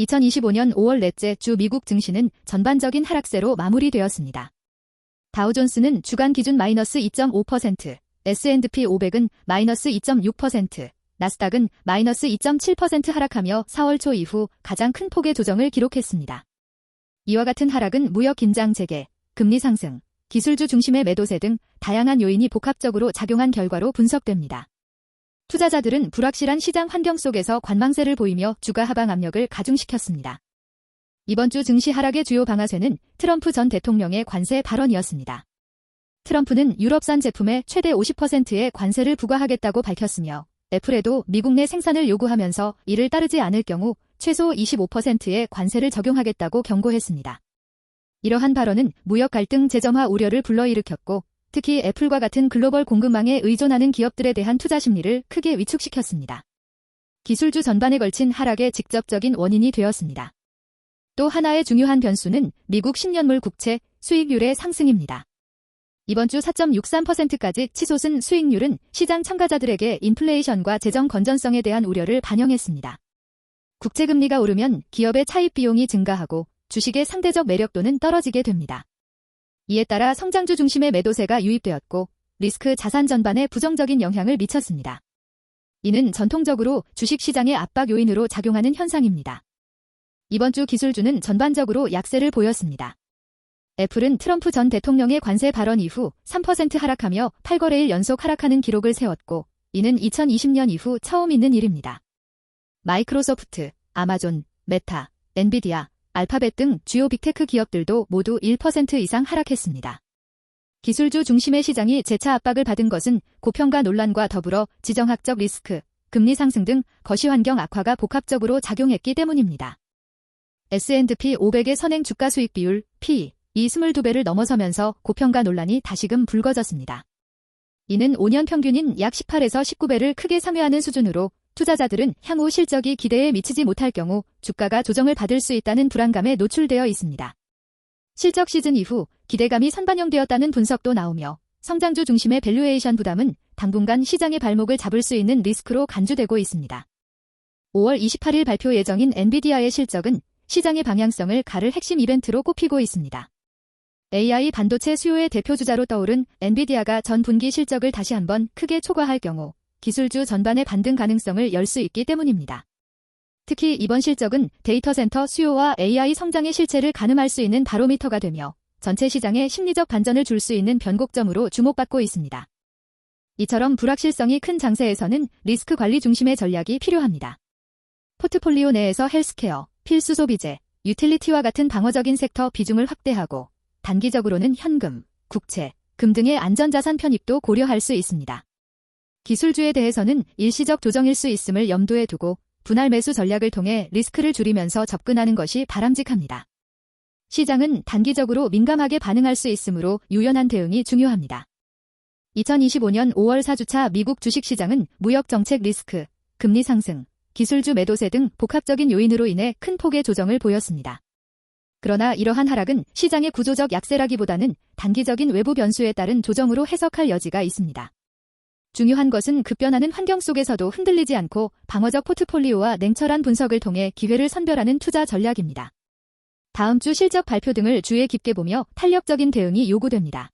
2025년 5월 넷째 주 미국 증시는 전반적인 하락세로 마무리되었습니다. 다우존스는 주간 기준 마이너스 2.5%, S&P 500은 마이너스 2.6%, 나스닥은 마이너스 2.7% 하락하며 4월 초 이후 가장 큰 폭의 조정을 기록했습니다. 이와 같은 하락은 무역 긴장 재개, 금리 상승, 기술주 중심의 매도세 등 다양한 요인이 복합적으로 작용한 결과로 분석됩니다. 투자자들은 불확실한 시장 환경 속에서 관망세를 보이며 주가 하방 압력을 가중시켰습니다. 이번 주 증시 하락의 주요 방아쇠는 트럼프 전 대통령의 관세 발언이었습니다. 트럼프는 유럽산 제품에 최대 50%의 관세를 부과하겠다고 밝혔으며 애플에도 미국 내 생산을 요구하면서 이를 따르지 않을 경우 최소 25%의 관세를 적용하겠다고 경고했습니다. 이러한 발언은 무역 갈등 재점화 우려를 불러일으켰고 특히 애플과 같은 글로벌 공급망에 의존하는 기업들에 대한 투자 심리를 크게 위축시켰습니다. 기술주 전반에 걸친 하락의 직접적인 원인이 되었습니다. 또 하나의 중요한 변수는 미국 10년물 국채 수익률의 상승입니다. 이번 주 4.63%까지 치솟은 수익률은 시장 참가자들에게 인플레이션과 재정 건전성에 대한 우려를 반영했습니다. 국채금리가 오르면 기업의 차입 비용이 증가하고 주식의 상대적 매력도는 떨어지게 됩니다. 이에 따라 성장주 중심의 매도세가 유입되었고 리스크 자산 전반에 부정적인 영향을 미쳤습니다. 이는 전통적으로 주식시장의 압박 요인으로 작용하는 현상입니다. 이번 주 기술주는 전반적으로 약세를 보였습니다. 애플은 트럼프 전 대통령의 관세 발언 이후 3% 하락하며 8거래일 연속 하락하는 기록을 세웠고 이는 2020년 이후 처음 있는 일입니다. 마이크로소프트, 아마존, 메타, 엔비디아, 알파벳 등 주요 빅테크 기업들도 모두 1% 이상 하락했습니다. 기술주 중심의 시장이 재차 압박을 받은 것은 고평가 논란과 더불어 지정학적 리스크, 금리 상승 등 거시환경 악화가 복합적으로 작용했기 때문입니다. S&P 500의 선행 주가 수익 비율, P, 이 22배를 넘어서면서 고평가 논란이 다시금 불거졌습니다. 이는 5년 평균인 약 18에서 19배를 크게 상회하는 수준으로 투자자들은 향후 실적이 기대에 미치지 못할 경우 주가가 조정을 받을 수 있다는 불안감에 노출되어 있습니다. 실적 시즌 이후 기대감이 선반영되었다는 분석도 나오며 성장주 중심의 밸류에이션 부담은 당분간 시장의 발목을 잡을 수 있는 리스크로 간주되고 있습니다. 5월 28일 발표 예정인 엔비디아의 실적은 시장의 방향성을 가를 핵심 이벤트로 꼽히고 있습니다. AI 반도체 수요의 대표주자로 떠오른 엔비디아가 전 분기 실적을 다시 한번 크게 초과할 경우 기술주 전반의 반등 가능성을 열 수 있기 때문입니다. 특히 이번 실적은 데이터 센터 수요와 AI 성장의 실체를 가늠할 수 있는 바로미터가 되며 전체 시장에 심리적 반전을 줄 수 있는 변곡점으로 주목받고 있습니다. 이처럼 불확실성이 큰 장세에서는 리스크 관리 중심의 전략이 필요합니다. 포트폴리오 내에서 헬스케어, 필수 소비재, 유틸리티와 같은 방어적인 섹터 비중을 확대하고 단기적으로는 현금, 국채, 금 등의 안전자산 편입도 고려할 수 있습니다. 기술주에 대해서는 일시적 조정일 수 있음을 염두에 두고 분할 매수 전략을 통해 리스크를 줄이면서 접근하는 것이 바람직합니다. 시장은 단기적으로 민감하게 반응할 수 있으므로 유연한 대응이 중요합니다. 2025년 5월 4주차 미국 주식시장은 무역정책 리스크, 금리 상승, 기술주 매도세 등 복합적인 요인으로 인해 큰 폭의 조정을 보였습니다. 그러나 이러한 하락은 시장의 구조적 약세라기보다는 단기적인 외부 변수에 따른 조정으로 해석할 여지가 있습니다. 중요한 것은 급변하는 환경 속에서도 흔들리지 않고 방어적 포트폴리오와 냉철한 분석을 통해 기회를 선별하는 투자 전략입니다. 다음 주 실적 발표 등을 주의 깊게 보며 탄력적인 대응이 요구됩니다.